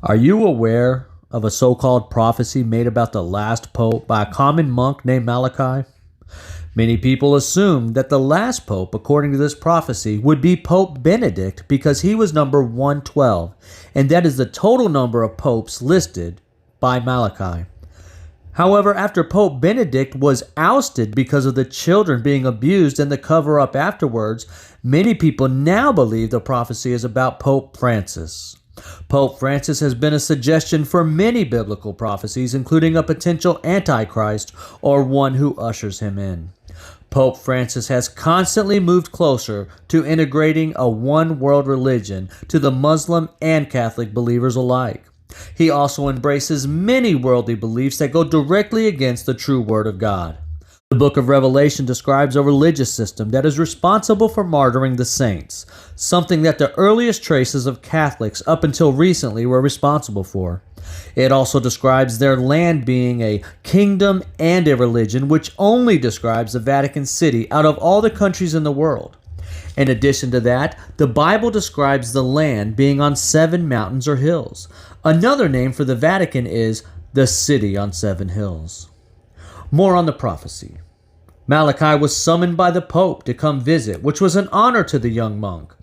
Are you aware of a so-called prophecy made about the last pope by a common monk named Malachi? Many people assumed that the last pope, according to this prophecy, would be Pope Benedict because he was number 112, and that is the total number of popes listed by Malachi. However, after Pope Benedict was ousted because of the children being abused and the cover-up afterwards, many people now believe the prophecy is about Pope Francis. Pope Francis has been a suggestion for many biblical prophecies, including a potential antichrist or one who ushers him in. Pope Francis has constantly moved closer to integrating a one-world religion to the Muslim and Catholic believers alike. He also embraces many worldly beliefs that go directly against the true Word of God. The book of Revelation describes a religious system that is responsible for martyring the saints, something that the earliest traces of Catholics up until recently were responsible for. It also describes their land being a kingdom and a religion, which only describes the Vatican City out of all the countries in the world. In addition to that, the Bible describes the land being on 7 mountains or hills. Another name for the Vatican is the City on 7 Hills. More on the prophecy. Malachi was summoned by the Pope to come visit, which was an honor to the young monk.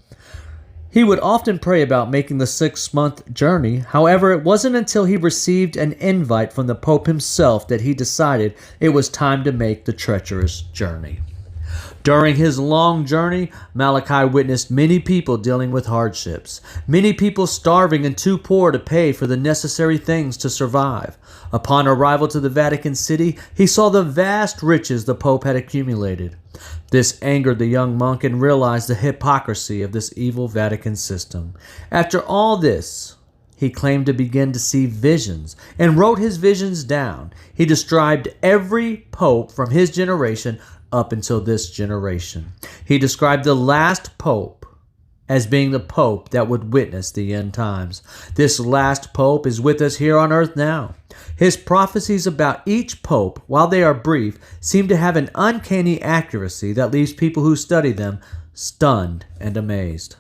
He would often pray about making the 6-month journey. However, it wasn't until he received an invite from the Pope himself that he decided it was time to make the treacherous journey. During his long journey, Malachi witnessed many people dealing with hardships, many people starving and too poor to pay for the necessary things to survive. Upon arrival to the Vatican City, he saw the vast riches the Pope had accumulated. This angered the young monk and realized the hypocrisy of this evil Vatican system. After all this, he claimed to begin to see visions and wrote his visions down. He described every pope from his generation up until this generation. He described the last pope as being the pope that would witness the end times. This last pope is with us here on earth now. His prophecies about each pope, while they are brief, seem to have an uncanny accuracy that leaves people who study them stunned and amazed.